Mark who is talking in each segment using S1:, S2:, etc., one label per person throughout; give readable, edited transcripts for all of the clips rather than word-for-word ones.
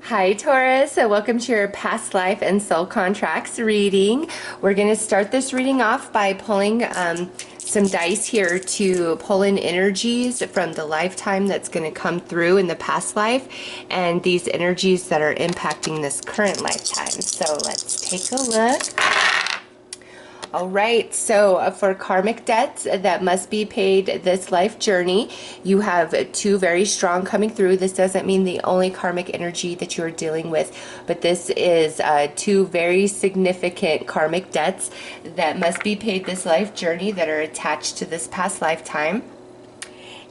S1: Hi Taurus, welcome to your past life and soul contracts reading. We're going to start this reading off by pulling some dice here to pull in energies from the lifetime that's going to come through in the past life and these energies that are impacting this current lifetime. So let's take a look. All right, so for karmic debts that must be paid this life journey, you have two very strong coming through. This doesn't mean the only karmic energy that you're dealing with, but this is two very significant karmic debts that must be paid this life journey that are attached to this past lifetime.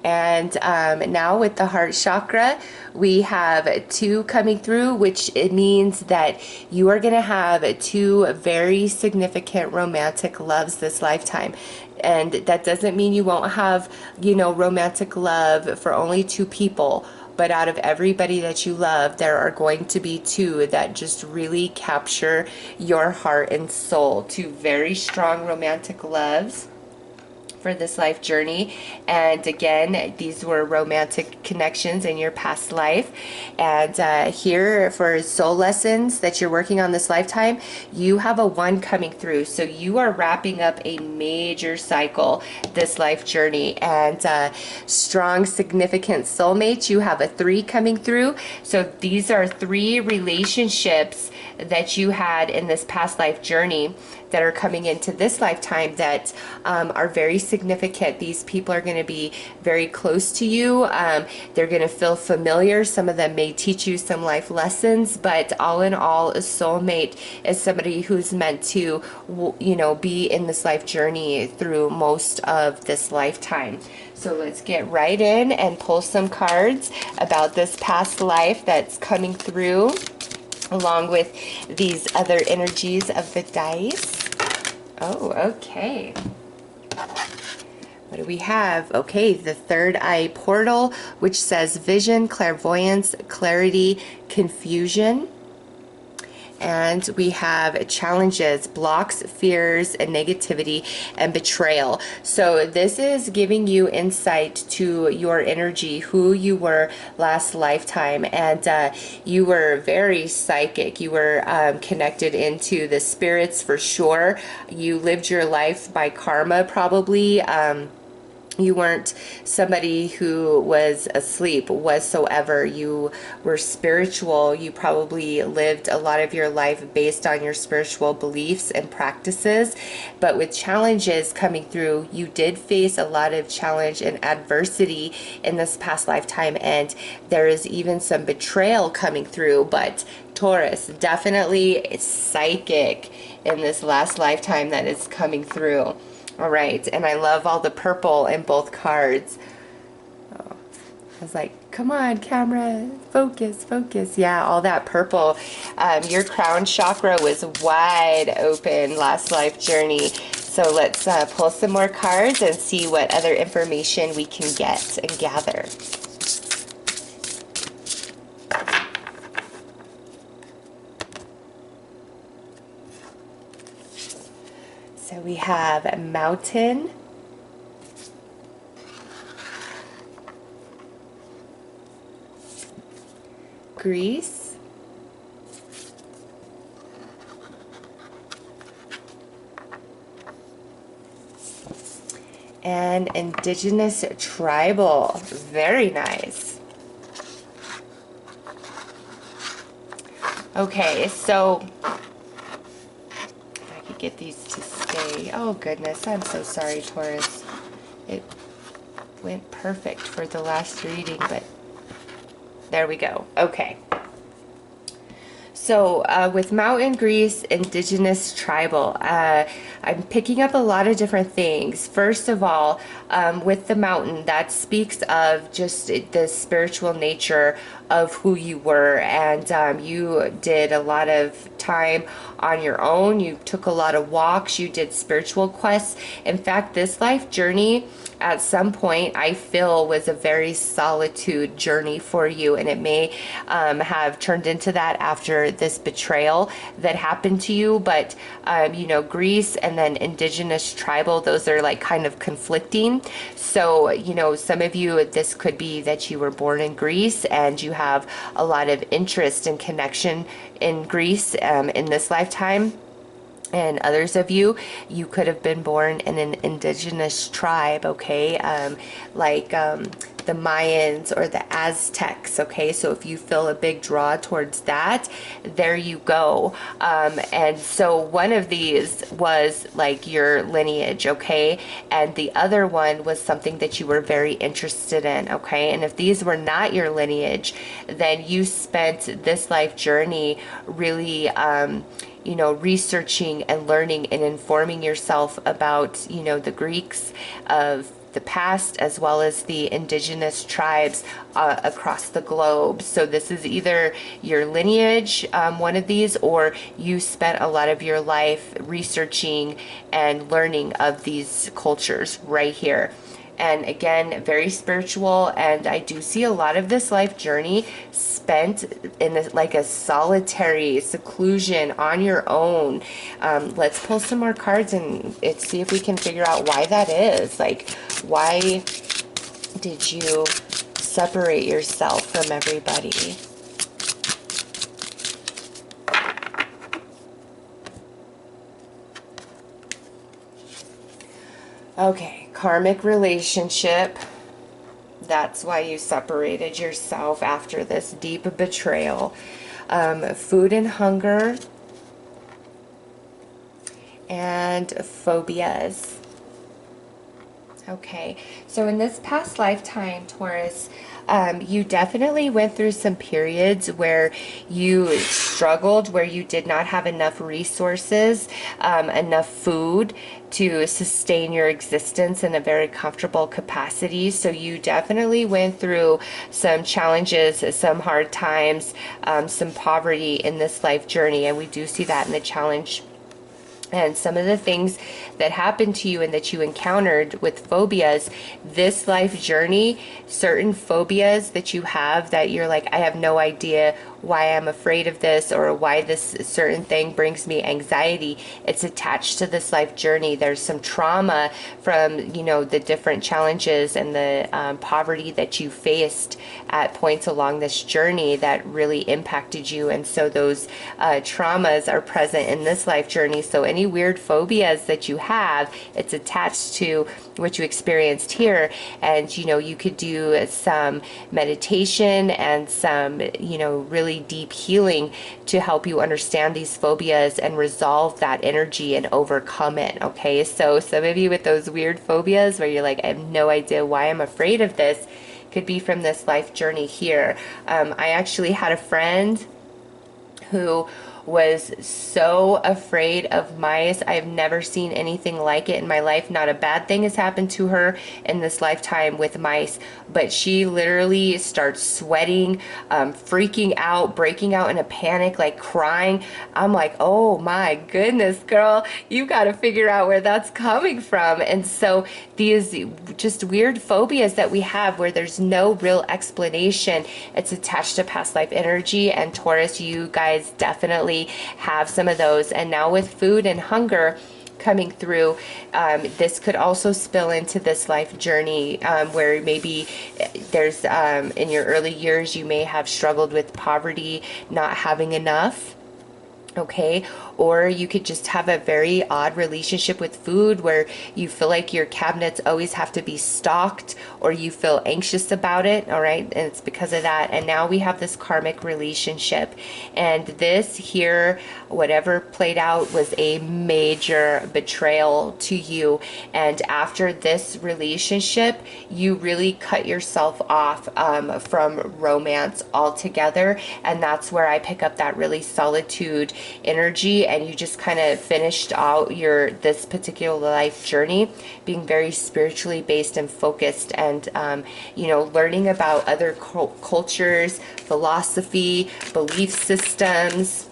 S1: And now with the heart chakra, we have two coming through, which it means that you are going to have two very significant romantic loves this lifetime. And that doesn't mean you won't have, romantic love for only two people. But out of everybody that you love, there are going to be two that just really capture your heart and soul. Two very strong romantic loves for this life journey. And again, these were romantic connections in your past life. And here for soul lessons that you're working on this lifetime, you have a 1 coming through. So you are wrapping up a major cycle this life journey. And strong significant soulmates, you have a 3 coming through. So these are 3 relationships that you had in this past life journey that are coming into this lifetime that are very significant. These people are going to be very close to you. They're going to feel familiar. Some of them may teach you some life lessons, but all in all, a soulmate is somebody who's meant to, be in this life journey through most of this lifetime. So let's get right in and pull some cards about this past life that's coming through, along with these other energies of the dice. Oh, okay. What do we have? Okay, the third eye portal, which says vision, clairvoyance, clarity, confusion. And we have challenges, blocks, fears, and negativity, and betrayal. So this is giving you insight to your energy, who you were last lifetime. And you were very psychic. You were connected into the spirits for sure. You lived your life by karma probably. You weren't somebody who was asleep whatsoever. You were spiritual. You probably lived a lot of your life based on your spiritual beliefs and practices. But with challenges coming through, you did face a lot of challenge and adversity in this past lifetime. And there is even some betrayal coming through. But Taurus, definitely psychic in this last lifetime that is coming through. All right, and I love all the purple in both cards. Oh, I was like, come on, camera, focus, focus. Yeah, all that purple. Your crown chakra was wide open last life journey. So let's pull some more cards and see what other information we can get and gather. So we have mountain, Greece, and indigenous tribal. Very nice. Okay, so if I could get these to stay. Oh goodness, I'm so sorry, Taurus. It went perfect for the last reading, but there we go. Okay. So with mountain, Greece, indigenous tribal, I'm picking up a lot of different things. First of all, with the mountain, that speaks of just the spiritual nature of who you were, and you did a lot of time on your own. You took a lot of walks. You did spiritual quests. In fact, this life journey at some point I feel was a very solitude journey for you, and it may have turned into that after this betrayal that happened to you. But Greece and then indigenous tribal, those are like kind of conflicting. So some of you, this could be that you were born in Greece and you have a lot of interest and connection in Greece in this lifetime. And others of you, you could have been born in an indigenous tribe, okay? The Mayans or the Aztecs, okay? So if you feel a big draw towards that, there you go. And so one of these was like your lineage, okay? And the other one was something that you were very interested in, okay? And if these were not your lineage, then you spent this life journey really researching and learning and informing yourself about, the Greeks of the past, as well as the indigenous tribes across the globe. So this is either your lineage, one of these, or you spent a lot of your life researching and learning of these cultures right here. And again, very spiritual, and I do see a lot of this life journey spent in like a solitary seclusion on your own. Let's pull some more cards and see if we can figure out why that is. Like, why did you separate yourself from everybody? Okay, karmic relationship. That's why you separated yourself after this deep betrayal. Food and hunger. And phobias. Okay, so in this past lifetime, Taurus, you definitely went through some periods where you struggled, where you did not have enough resources, enough food to sustain your existence in a very comfortable capacity. So you definitely went through some challenges, some hard times, some poverty in this life journey, and we do see that in the challenge. And some of the things that happened to you and that you encountered with phobias, this life journey, certain phobias that you have that you're like, I have no idea why I'm afraid of this or why this certain thing brings me anxiety. It's attached to this life journey. There's some trauma from, the different challenges and the poverty that you faced at points along this journey that really impacted you. And so those traumas are present in this life journey. So any weird phobias that you have, it's attached to what you experienced here. And, you could do some meditation and some, really deep healing to help you understand these phobias and resolve that energy and overcome it. Okay, so some of you with those weird phobias where you're like, I have no idea why I'm afraid of this, could be from this life journey here. I actually had a friend who was so afraid of mice. I've never seen anything like it in my life. Not a bad thing has happened to her in this lifetime with mice, but she literally starts sweating, freaking out, breaking out in a panic, like crying. I'm like, oh my goodness, girl, you got to figure out where that's coming from. And so these just weird phobias that we have where there's no real explanation, it's attached to past life energy. And Taurus, you guys definitely have some of those. And now with food and hunger coming through, this could also spill into this life journey where maybe there's in your early years you may have struggled with poverty, not having enough. Okay, or you could just have a very odd relationship with food where you feel like your cabinets always have to be stocked, or you feel anxious about it. All right, and it's because of that. And now we have this karmic relationship, and this here, whatever played out, was a major betrayal to you. And after this relationship, you really cut yourself off from romance altogether. And that's where I pick up that really solitude energy, and you just kind of finished out this particular life journey being very spiritually based and focused, and learning about other cultures, philosophy, belief systems,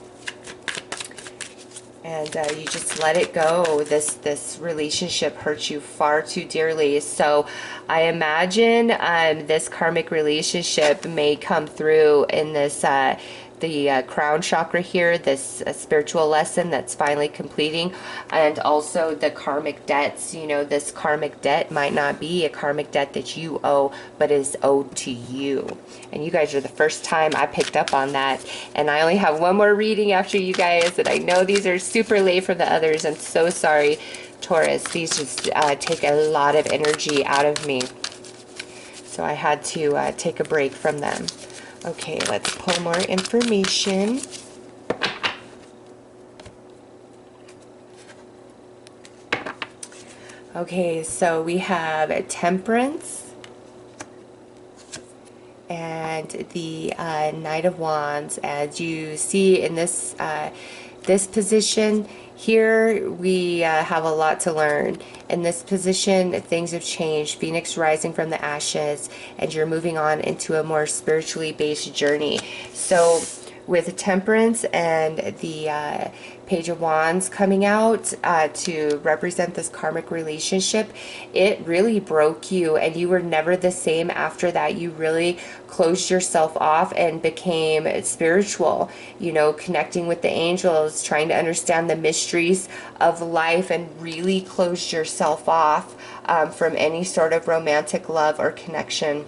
S1: and you just let it go. This relationship hurt you far too dearly. So I imagine this karmic relationship may come through in this the crown chakra here, this spiritual lesson that's finally completing, and also the karmic debts. You know, this karmic debt might not be a karmic debt that you owe, but is owed to you. And you guys are the first time I picked up on that. And I only have one more reading after you guys, and I know these are super late from the others. I'm so sorry, Taurus. These just take a lot of energy out of me. So I had to take a break from them. Okay, let's pull more information. Okay, so we have Temperance and the Knight of Wands. As you see in this this position here, we have a lot to learn. In this position, things have changed. Phoenix rising from the ashes, and you're moving on into a more spiritually based journey. So with Temperance and the Page of Wands coming out to represent this karmic relationship, it really broke you, and you were never the same after that. You really closed yourself off and became spiritual, you know, connecting with the angels, trying to understand the mysteries of life, and really closed yourself off from any sort of romantic love or connection.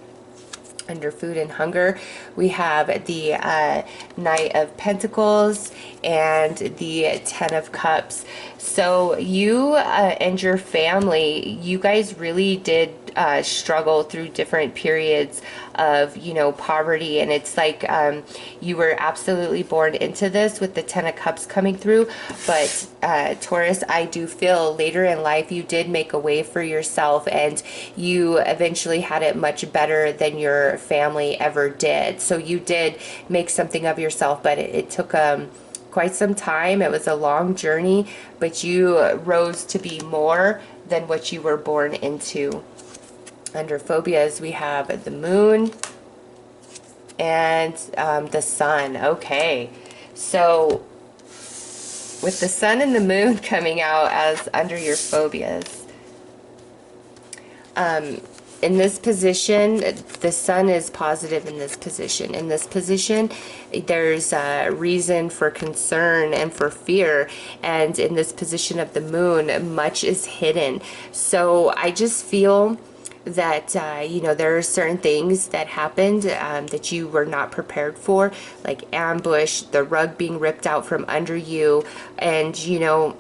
S1: Under Food and Hunger, we have the Knight of Pentacles and the Ten of Cups. So you and your family, you guys really did struggle through different periods of, you know, poverty, and it's like you were absolutely born into this with the Ten of Cups coming through. But Taurus, I do feel later in life you did make a way for yourself, and you eventually had it much better than your family ever did. So you did make something of yourself, but it took quite some time. It was a long journey, but you rose to be more than what you were born into. Under phobias, we have the Moon and the Sun. Okay, so with the Sun and the Moon coming out as under your phobias, in this position, the Sun is positive in this position. In this position, there's a reason for concern and for fear. And in this position of the Moon, much is hidden. So I just feel that, you know, there are certain things that happened that you were not prepared for, like ambush, the rug being ripped out from under you, and, you know,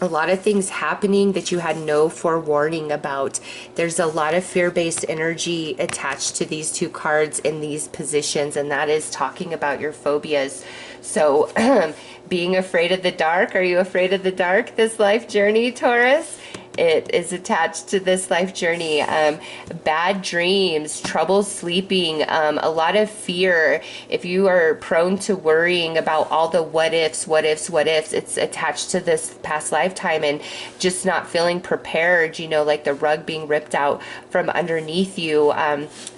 S1: a lot of things happening that you had no forewarning about. There's a lot of fear-based energy attached to these two cards in these positions, and that is talking about your phobias. So being afraid of the dark, are you afraid of the dark this life journey, Taurus? It is attached to this life journey. Bad dreams, trouble sleeping, a lot of fear. If you are prone to worrying about all the what ifs, it's attached to this past lifetime, and just not feeling prepared, you know, like the rug being ripped out from underneath you,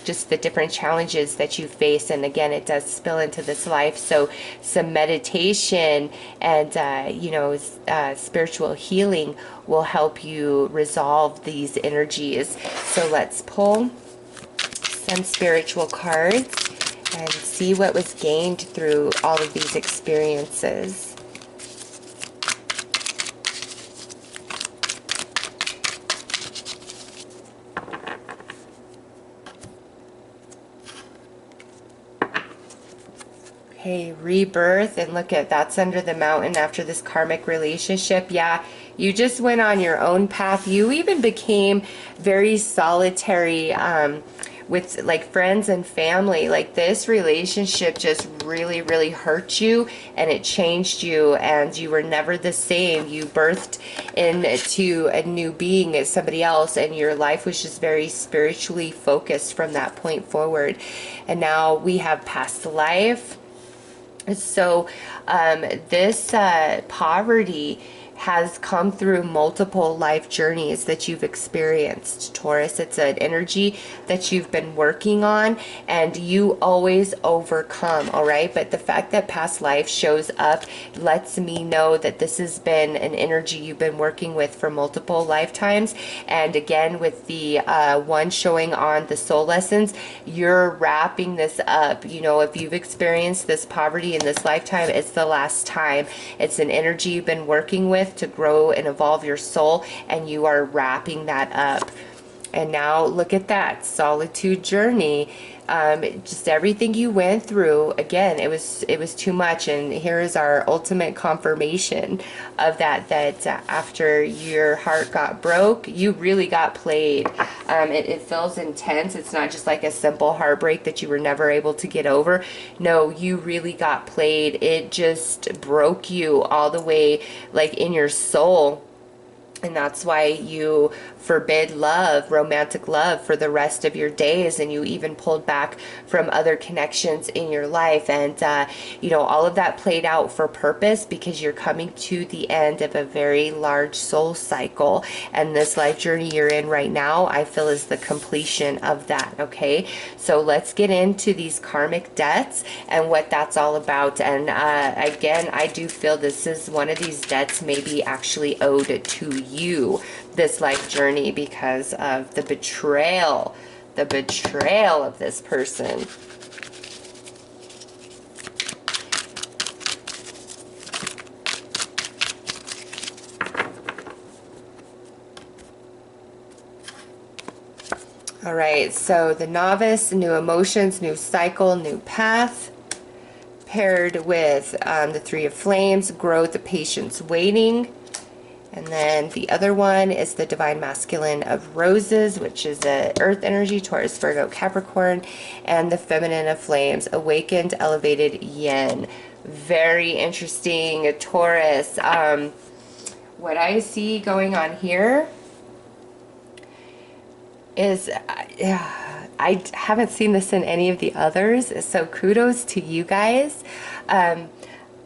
S1: just the different challenges that you face. And again, it does spill into this life. So some meditation and, you know, spiritual healing will help you resolve these energies. So let's pull some spiritual cards and see what was gained through all of these experiences. Okay, rebirth, and look at that's under the mountain after this karmic relationship. Yeah, you just went on your own path. You even became very solitary with like friends and family. Like this relationship just really hurt you, and it changed you, and you were never the same. You birthed into a new being as somebody else, and your life was just very spiritually focused from that point forward. And now we have past life. So this poverty has come through multiple life journeys that you've experienced, Taurus. It's an energy that you've been working on, and you always overcome, all right? But the fact that past life shows up lets me know that this has been an energy you've been working with for multiple lifetimes. And again, with the one showing on the soul lessons, you're wrapping this up. You know, if you've experienced this poverty in this lifetime, it's the last time. It's an energy you've been working with to grow and evolve your soul, and you are wrapping that up. And now look at that solitude journey. Just everything you went through, again, it was too much. And here is our ultimate confirmation of that after your heart got broke, you really got played. It feels intense. It's not just like a simple heartbreak that you were never able to get over. No, you really got played. It just broke you all the way, like in your soul. And that's why you forbid love, romantic love, for the rest of your days. And you even pulled back from other connections in your life. And, you know, all of that played out for purpose, because you're coming to the end of a very large soul cycle. And this life journey you're in right now, I feel, is the completion of that. Okay. So let's get into these karmic debts and what that's all about. And, again, I do feel this is one of these debts maybe actually owed to you, this life journey, because of the betrayal of this person. All right, so the novice, new emotions, new cycle, new path, paired with the Three of Flames, growth, patience, waiting. And then the other one is the Divine Masculine of Roses, which is the Earth energy, Taurus, Virgo, Capricorn, and the Feminine of Flames, Awakened, Elevated, Yin. Very interesting, Taurus. What I see going on here is, I haven't seen this in any of the others, so kudos to you guys.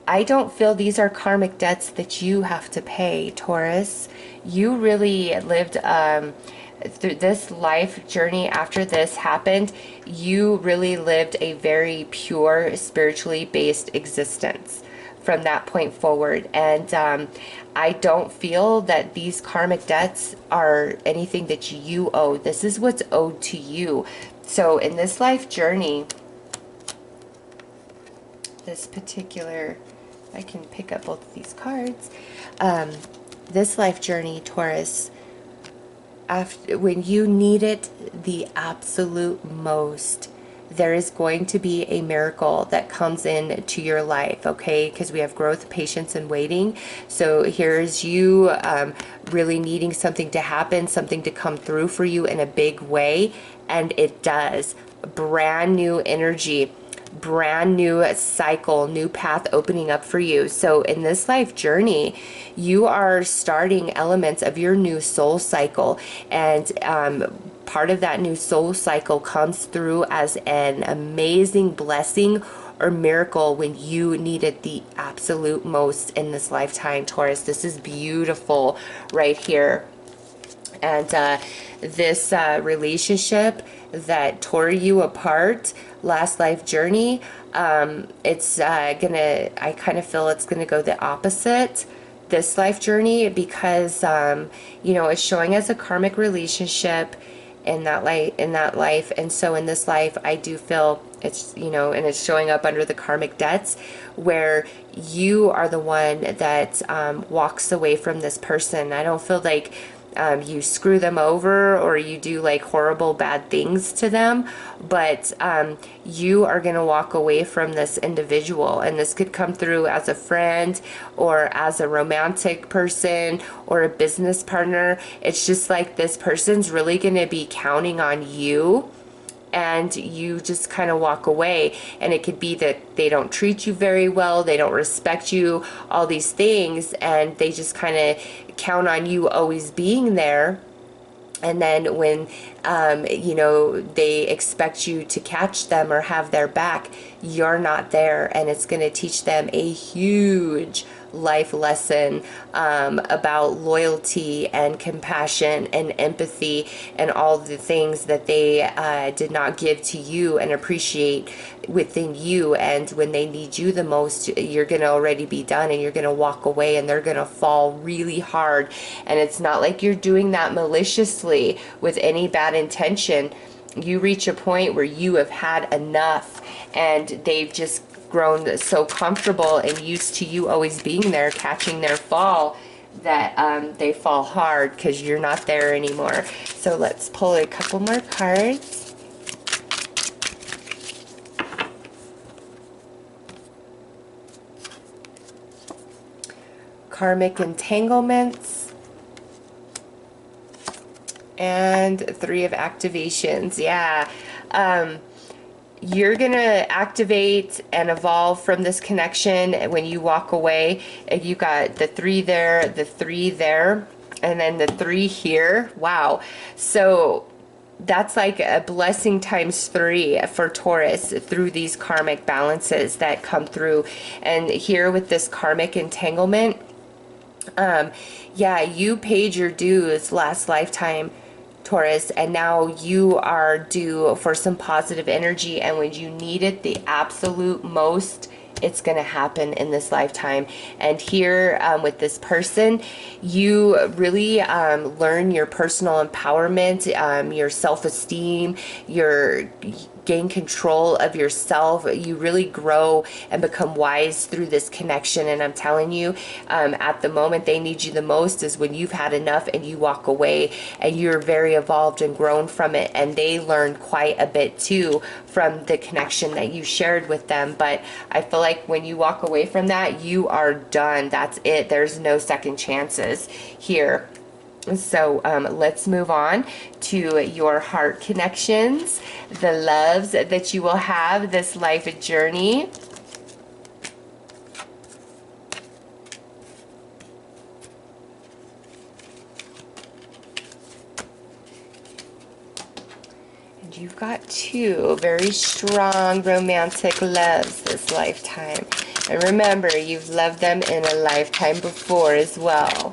S1: I don't feel these are karmic debts that you have to pay, Taurus. You really lived through this life journey. After this happened, you really lived a very pure, spiritually based existence from that point forward. And I don't feel that these karmic debts are anything that you owe. This is what's owed to you. So in this life journey, this particular, I can pick up both of these cards. This life journey, Taurus, when you need it the absolute most, there is going to be a miracle that comes in to your life, okay? Because we have growth, patience, and waiting. So here's you really needing something to happen, something to come through for you in a big way, and it does. Brand new energy, brand new cycle, new path opening up for you. So in this life journey, you are starting elements of your new soul cycle, and part of that new soul cycle comes through as an amazing blessing or miracle when you need it the absolute most in this lifetime, Taurus. This is beautiful right here. And this relationship that tore you apart, last life journey, it's gonna, I kind of feel it's gonna go the opposite this life journey, because you know, it's showing as a karmic relationship in that life. And so in this life, I do feel it's, you know, and it's showing up under the karmic debts, where you are the one that walks away from this person. I don't feel like you screw them over or you do like horrible bad things to them, but you are going to walk away from this individual. And this could come through as a friend or as a romantic person or a business partner. It's just like this person's really going to be counting on you, and you just kind of walk away. And it could be that they don't treat you very well, they don't respect you, all these things, and they just kind of count on you always being there. And then when you know, they expect you to catch them or have their back. You're not there, and it's going to teach them a huge life lesson about loyalty and compassion and empathy and all the things that they did not give to you and appreciate within you. And when they need you the most, you're going to already be done, and you're going to walk away, and they're going to fall really hard. And it's not like you're doing that maliciously with any bad intention. You reach a point where you have had enough, and they've just grown so comfortable and used to you always being there, catching their fall, that they fall hard because you're not there anymore. So let's pull a couple more cards. Karmic entanglements. And 3 of activations. Yeah. You're going to activate and evolve from this connection when you walk away. You got the 3 there, the 3 there, and then the 3 here. Wow. So that's like a blessing times 3 for Taurus through these karmic balances that come through. And here with this karmic entanglement, yeah, you paid your dues last lifetime, Taurus, and now you are due for some positive energy, and when you need it the absolute most, it's going to happen in this lifetime. And here with this person, you really learn your personal empowerment, your self-esteem, your gain control of yourself. You really grow and become wise through this connection. And I'm telling you, at the moment they need you the most is when you've had enough and you walk away, and you're very evolved and grown from it, and they learned quite a bit too from the connection that you shared with them. But I feel like when you walk away from that, you are done. That's it. There's no second chances here. So let's move on to your heart connections, the loves that you will have this life journey. And you've got 2 very strong romantic loves this lifetime. And remember, you've loved them in a lifetime before as well.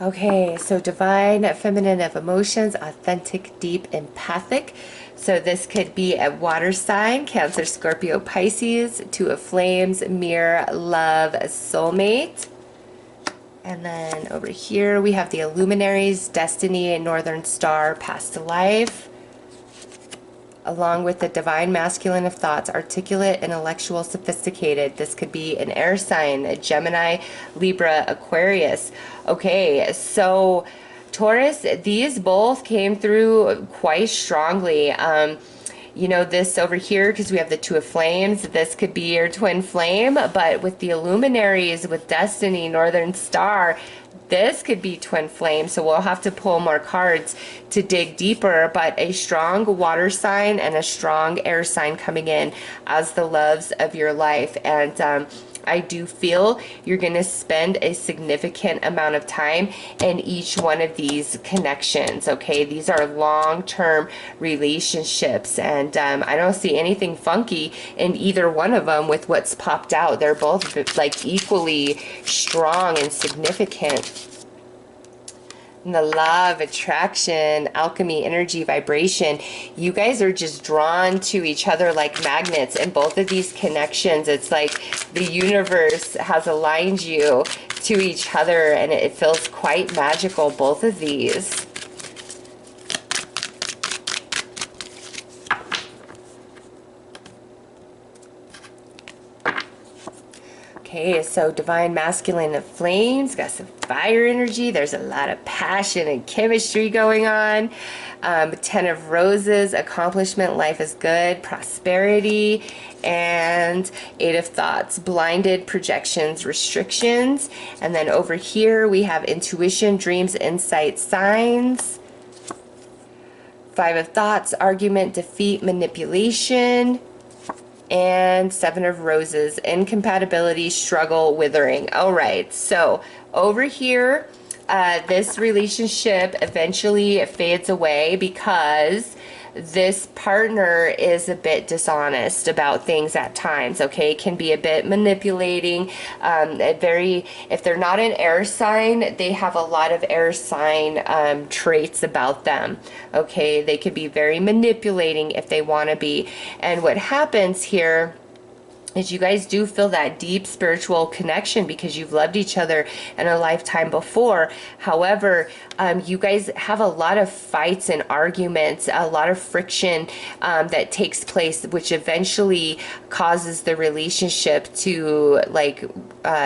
S1: Okay, so divine, feminine of emotions, authentic, deep, empathic. So this could be a water sign, Cancer, Scorpio, Pisces, 2 of flames, mirror, love, soulmate. And then over here we have the illuminaries, destiny, and northern star, past life. Along with the divine masculine of thoughts, articulate, intellectual, sophisticated. This could be an air sign, a Gemini, Libra, Aquarius. Okay, so Taurus, these both came through quite strongly. You know, this over here, because we have the 2 of flames, this could be your twin flame, but with the illuminaries, with destiny, northern star, this could be twin flame. So we'll have to pull more cards to dig deeper, but a strong water sign and a strong air sign coming in as the loves of your life. And I do feel you're going to spend a significant amount of time in each one of these connections. Okay, these are long-term relationships, and I don't see anything funky in either one of them with what's popped out. They're both like equally strong and significant. And the law of attraction, alchemy, energy, vibration, you guys are just drawn to each other like magnets. In both of these connections, it's like the universe has aligned you to each other, and it feels quite magical, both of these. Okay, so divine masculine flames, got some fire energy. There's a lot of passion and chemistry going on. 10 of roses, accomplishment, life is good, prosperity, and 8 of thoughts, blinded, projections, restrictions. And then over here we have intuition, dreams, insight, signs. 5 of thoughts, argument, defeat, manipulation. And 7 of roses, incompatibility, struggle, withering. All right, so over here, this relationship eventually fades away because this partner is a bit dishonest about things at times, okay? Can be a bit manipulating, if they're not an air sign, they have a lot of air sign traits about them, okay? They could be very manipulating if they want to be. And what happens here is you guys do feel that deep spiritual connection because you've loved each other in a lifetime before. However, you guys have a lot of fights and arguments, a lot of friction that takes place, which eventually causes the relationship to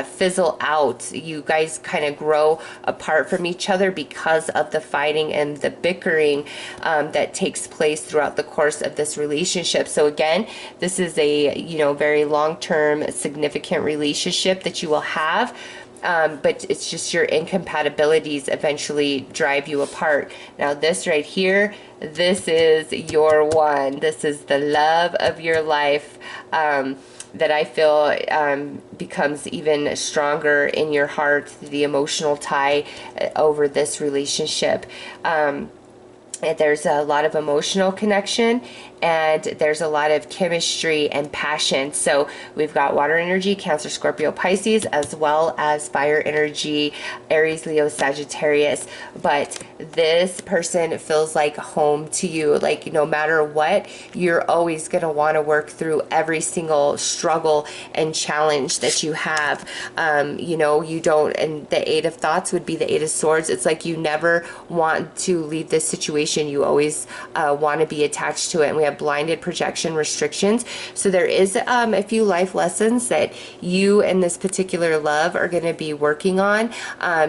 S1: fizzle out. You guys kind of grow apart from each other because of the fighting and the bickering that takes place throughout the course of this relationship. So again, this is a very long-term significant relationship that you will have, but it's just your incompatibilities eventually drive you apart. Now this right here, this is your one. This is the love of your life that I feel becomes even stronger in your heart, the emotional tie over this relationship. There's a lot of emotional connection and there's a lot of chemistry and passion. So we've got water energy, Cancer, Scorpio, Pisces, as well as fire energy, Aries, Leo, Sagittarius. But this person feels like home to you. Like no matter what, you're always going to want to work through every single struggle and challenge that you have. You don't, and the 8 of thoughts would be the 8 of swords. It's like you never want to leave this situation. You always want to be attached to it. And we have blinded, projection, restrictions. So there is a few life lessons that you and this particular love are going to be working on.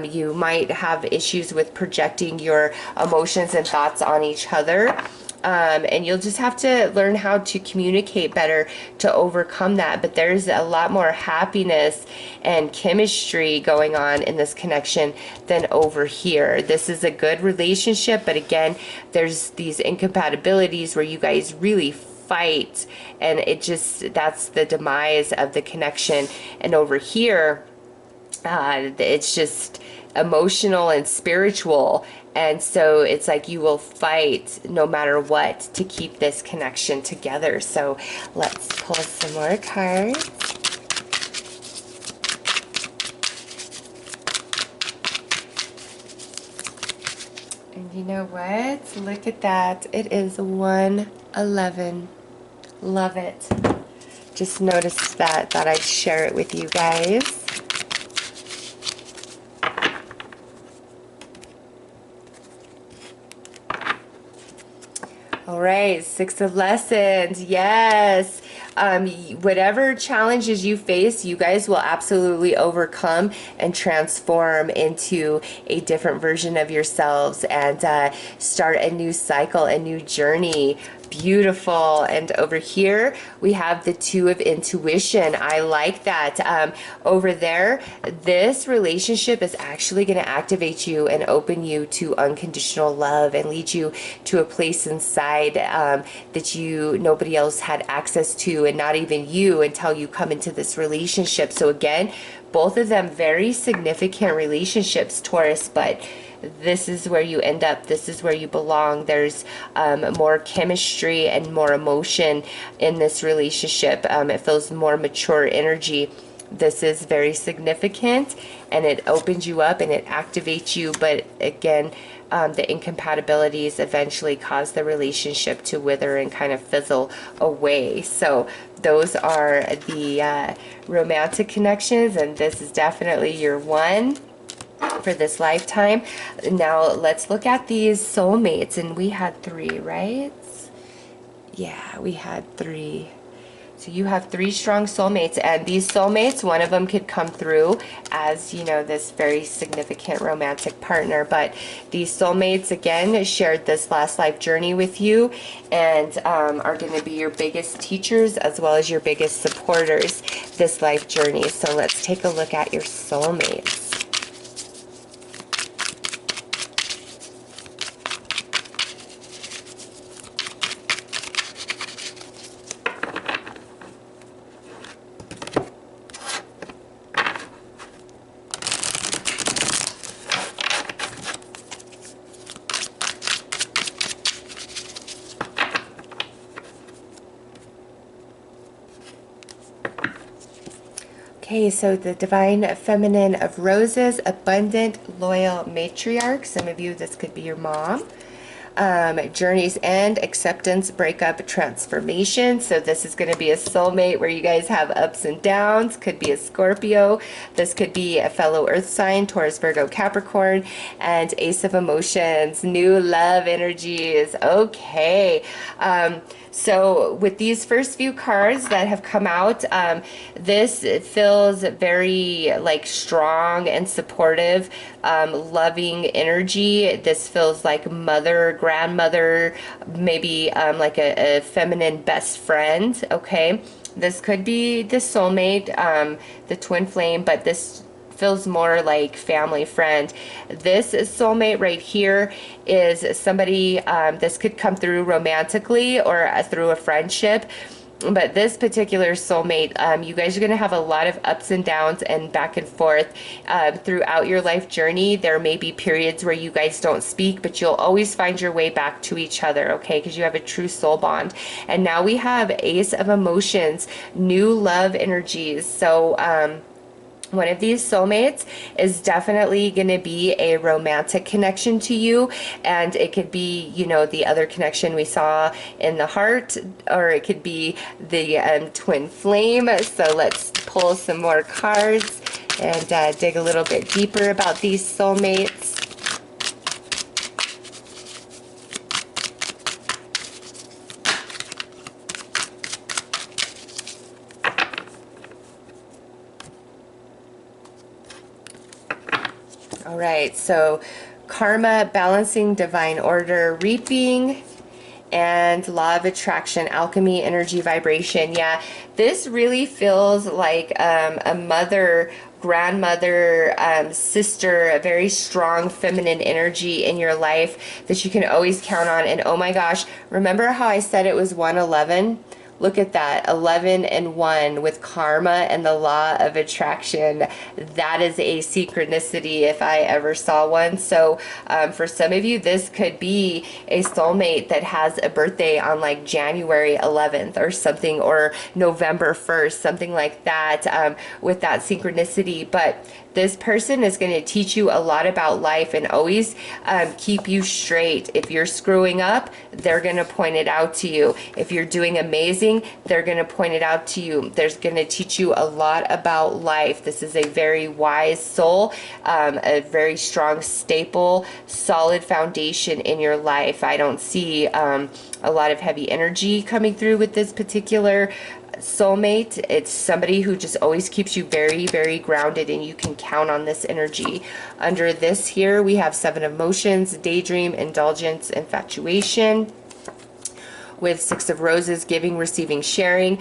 S1: You might have issues with projecting your emotions and thoughts on each other. And you'll just have to learn how to communicate better to overcome that. But there's a lot more happiness and chemistry going on in this connection than over here. This is a good relationship, but again, there's these incompatibilities where you guys really fight, and that's the demise of the connection. And over here, it's just emotional and spiritual, and so it's like you will fight no matter what to keep this connection together. So let's pull some more cards. And you know what? Look at that. It is 111. Love it. Just noticed that. Thought I'd share it with you guys. All right, 6 of lessons. Yes. Whatever challenges you face, you guys will absolutely overcome and transform into a different version of yourselves and start a new cycle, a new journey. Beautiful. And over here we have the 2 of intuition. I like that. Over there, this relationship is actually going to activate you and open you to unconditional love and lead you to a place inside that nobody else had access to, and not even you, until you come into this relationship. So again, both of them very significant relationships, Taurus, but this is where you end up. This is where you belong. There's more chemistry and more emotion in this relationship. It feels more mature energy. This is very significant, and it opens you up and it activates you. But again, the incompatibilities eventually cause the relationship to wither and kind of fizzle away. So those are the romantic connections, and this is definitely your one for this lifetime. Now let's look at these soulmates, and we had 3, right? Yeah, we had 3. So you have 3 strong soulmates, and these soulmates, one of them could come through as, you know, this very significant romantic partner, but these soulmates, again, shared this last life journey with you, and are going to be your biggest teachers as well as your biggest supporters this life journey. So let's take a look at your soulmates. Okay, so the divine feminine of roses, abundant, loyal matriarch. Some of you, this could be your mom. Journey's end, acceptance, breakup, transformation. So this is going to be a soulmate where you guys have ups and downs. Could be a Scorpio. This could be a fellow earth sign, Taurus, Virgo, Capricorn. And Ace of Emotions, new love energies. Okay. So with these first few cards that have come out, this feels very like strong and supportive, loving energy. This feels like mother, grandmother, maybe like a feminine best friend. Okay, this could be the soulmate, the twin flame, but this feels more like family friend. This soulmate right here is somebody, this could come through romantically or through a friendship, but this particular soulmate, you guys are going to have a lot of ups and downs and back and forth throughout your life journey. There may be periods where you guys don't speak, but you'll always find your way back to each other, okay, because you have a true soul bond. And now we have Ace of Emotions, new love energies. So one of these soulmates is definitely going to be a romantic connection to you, and it could be, you know, the other connection we saw in the heart, or it could be the twin flame. So let's pull some more cards and dig a little bit deeper about these soulmates. All right, so karma, balancing, divine order, reaping, and law of attraction, alchemy, energy, vibration. Yeah, this really feels like a mother, grandmother, sister, a very strong feminine energy in your life that you can always count on. And oh my gosh, remember how I said it was 111? Look at that, 11 and 1 with karma and the law of attraction. That is a synchronicity if I ever saw one. So for some of you, this could be a soulmate that has a birthday on like January 11th or something, or November 1st, something like that, with that synchronicity. But this person is going to teach you a lot about life and always keep you straight. If you're screwing up, they're going to point it out to you. If you're doing amazing, they're going to point it out to you. They're going to teach you a lot about life. This is a very wise soul, a very strong staple, solid foundation in your life. I don't see a lot of heavy energy coming through with this particular soulmate. It's somebody who just always keeps you very, very grounded, and you can count on this energy. Under this here, we have 7 emotions, daydream, indulgence, infatuation, with 6 of roses, giving, receiving, sharing.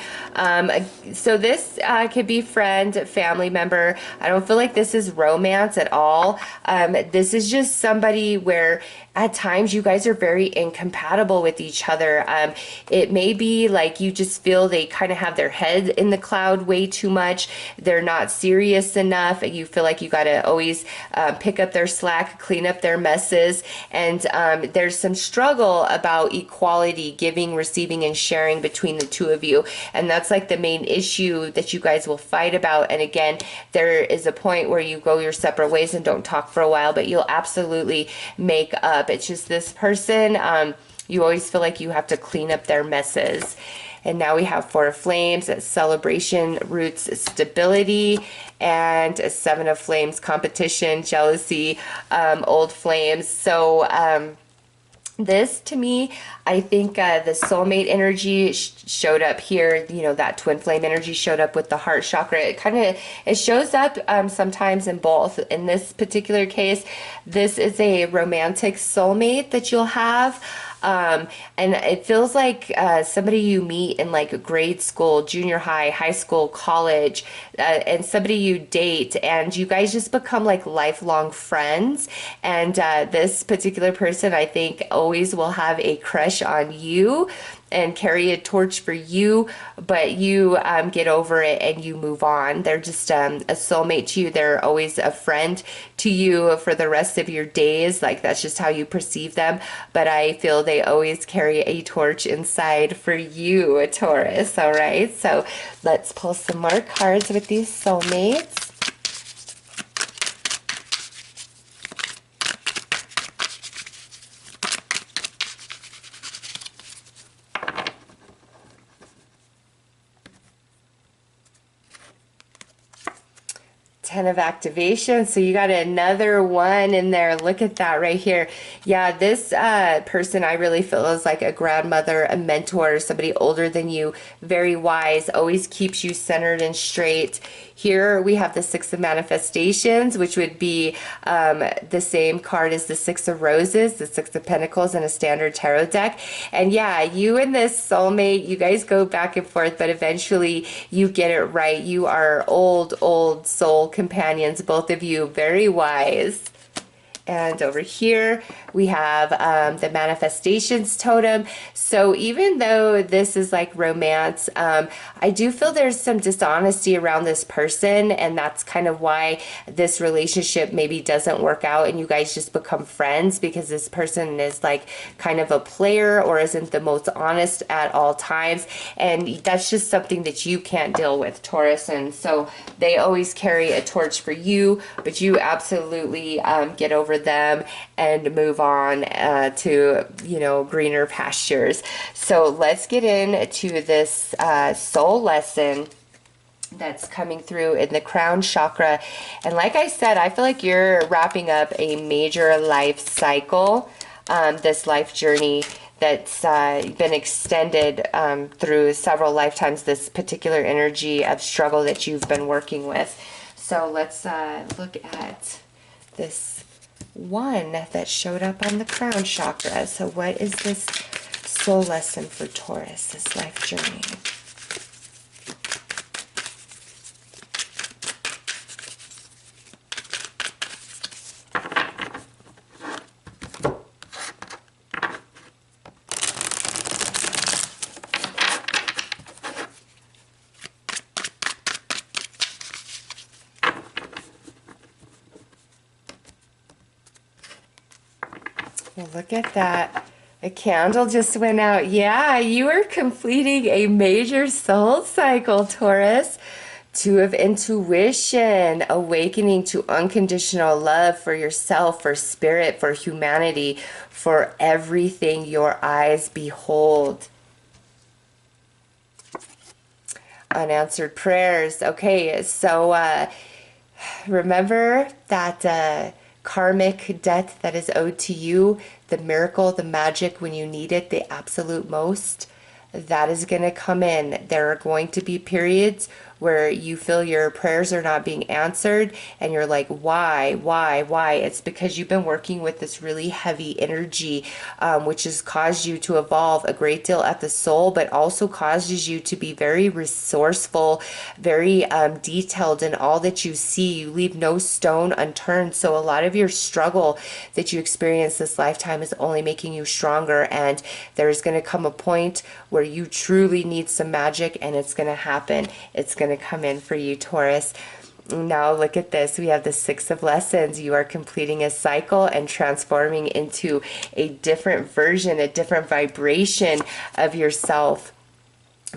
S1: So this could be friend, family member. I don't feel like this is romance at all. This is just somebody where at times you guys are very incompatible with each other. It may be like you just feel they kind of have their head in the cloud way too much. They're not serious enough. You feel like you got to always pick up their slack, clean up their messes. And there's some struggle about equality, giving, receiving, and sharing between the two of you. And that's like the main issue that you guys will fight about. And again, there is a point where you go your separate ways and don't talk for a while, but you'll absolutely make up. It's just this person, you always feel like you have to clean up their messes. And now we have 4 of flames, celebration, roots, stability, and 7 of flames, competition, jealousy, old flames. So This to me, I think the soulmate energy showed up here. You know, that twin flame energy showed up with the heart chakra. It shows up sometimes in both. In this particular case, this is a romantic soulmate that you'll have. And it feels like somebody you meet in like grade school, junior high, high school, college, and somebody you date, and you guys just become like lifelong friends. And this particular person, I think, always will have a crush on you and carry a torch for you, but you get over it and you move on. They're just a soulmate to you. They're always a friend to you for the rest of your days. Like, that's just how you perceive them. But I feel they always carry a torch inside for you, Taurus. All right, so let's pull some more cards with these soulmates. Ten of activation, so you got another one in there. Look at that right here. Yeah, this person I really feel is like a grandmother, a mentor, somebody older than you, very wise, always keeps you centered and straight. Here we have the Six of Manifestations, which would be the same card as the Six of Roses, the Six of Pentacles in a standard tarot deck. And yeah, you and this soulmate, you guys go back and forth, but eventually you get it right. You are old soul companions, both of you, very wise. And over here we have the manifestations totem. So even though this is like romance, I do feel there's some dishonesty around this person, and that's kind of why this relationship maybe doesn't work out and you guys just become friends, because this person is like kind of a player or isn't the most honest at all times, and that's just something that you can't deal with, Taurus. And so they always carry a torch for you, but you absolutely get over them and move on to, you know, greener pastures. So let's get into this soul lesson that's coming through in the crown chakra. And like I said, I feel like you're wrapping up a major life cycle, this life journey that's been extended through several lifetimes, this particular energy of struggle that you've been working with. So let's look at this one that showed up on the crown chakra. So what is this soul lesson for Taurus, this life journey? Well, look at that. A candle just went out. Yeah, you are completing a major soul cycle, Taurus. Two of intuition, awakening to unconditional love for yourself, for spirit, for humanity, for everything your eyes behold. Unanswered prayers. Okay, so remember that karmic debt that is owed to you, the miracle, the magic when you need it, the absolute most, that is going to come in. There are going to be periods where you feel your prayers are not being answered and you're like, why? It's because you've been working with this really heavy energy, which has caused you to evolve a great deal at the soul, but also causes you to be very resourceful, very detailed in all that you see. You leave no stone unturned. So a lot of your struggle that you experience this lifetime is only making you stronger, and there's going to come a point where you truly need some magic, and it's going to happen. It's going to come in for you, Taurus. Now look at this. We have the Six of Lessons. You are completing a cycle and transforming into a different version, a different vibration of yourself.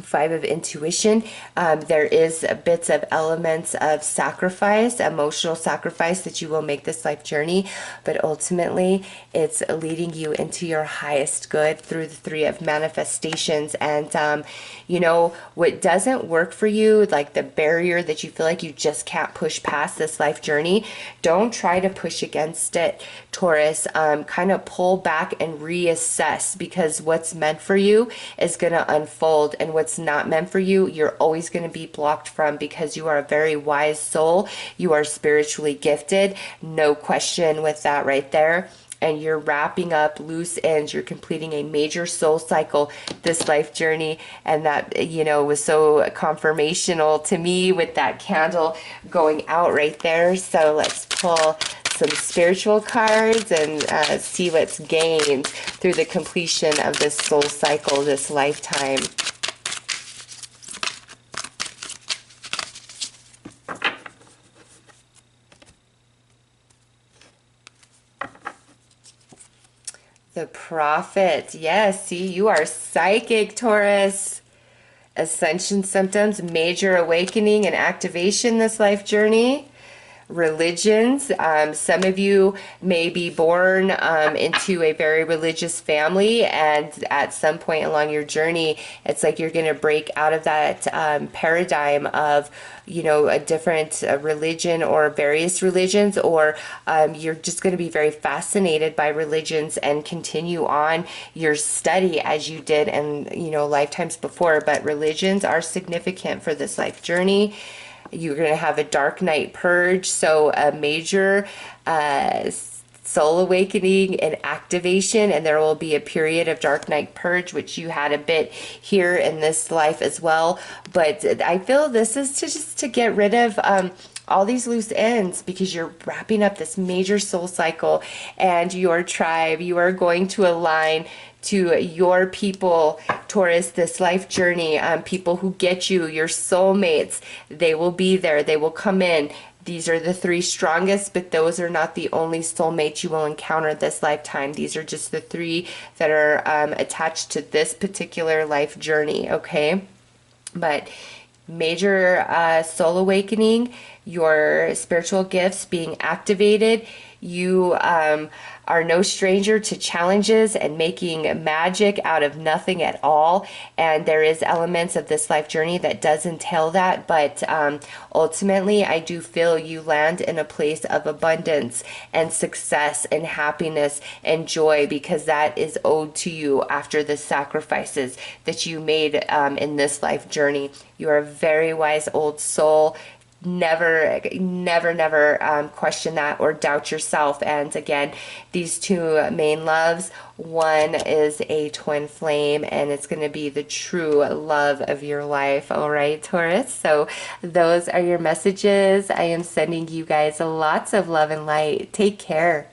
S1: Five of intuition. There is bits of elements of sacrifice, emotional sacrifice that you will make this life journey, but ultimately it's leading you into your highest good through the three of manifestations. And you know what doesn't work for you, like the barrier that you feel like you just can't push past this life journey, don't try to push against it, Taurus. Kind of pull back and reassess, because what's meant for you is going to unfold, and what's not meant for you, you're always going to be blocked from, because you are a very wise soul. You are spiritually gifted, no question with that right there. And you're wrapping up loose ends. You're completing a major soul cycle this life journey. And that, you know, was so confirmational to me with that candle going out right there. So let's pull some spiritual cards and see what's gained through the completion of this soul cycle, this lifetime. The Prophet. Yes, see, you are psychic, Taurus. Ascension symptoms, major awakening and activation this life journey. Religions. Some of you may be born into a very religious family, and at some point along your journey, it's like you're going to break out of that paradigm of, you know, a different religion or various religions, or you're just going to be very fascinated by religions and continue on your study as you did in, you know, lifetimes before. But religions are significant for this life journey. You're going to have a dark night purge, so a major soul awakening and activation, and there will be a period of dark night purge, which you had a bit here in this life as well. But I feel this is to just to get rid of all these loose ends, because you're wrapping up this major soul cycle, and your tribe, you are going to align to your people, Taurus, this life journey. People who get you, your soulmates, they will be there. They will come in. These are the three strongest, but those are not the only soulmates you will encounter this lifetime. These are just the three that are attached to this particular life journey, okay? But major soul awakening, your spiritual gifts being activated. You are no stranger to challenges and making magic out of nothing at all. And there is elements of this life journey that does entail that. But ultimately, I do feel you land in a place of abundance and success and happiness and joy, because that is owed to you after the sacrifices that you made in this life journey. You are a very wise old soul. Never question that or doubt yourself. And again, these two main loves, one is a twin flame, and it's going to be the true love of your life. All right, Taurus. So those are your messages. I am sending you guys lots of love and light. Take care.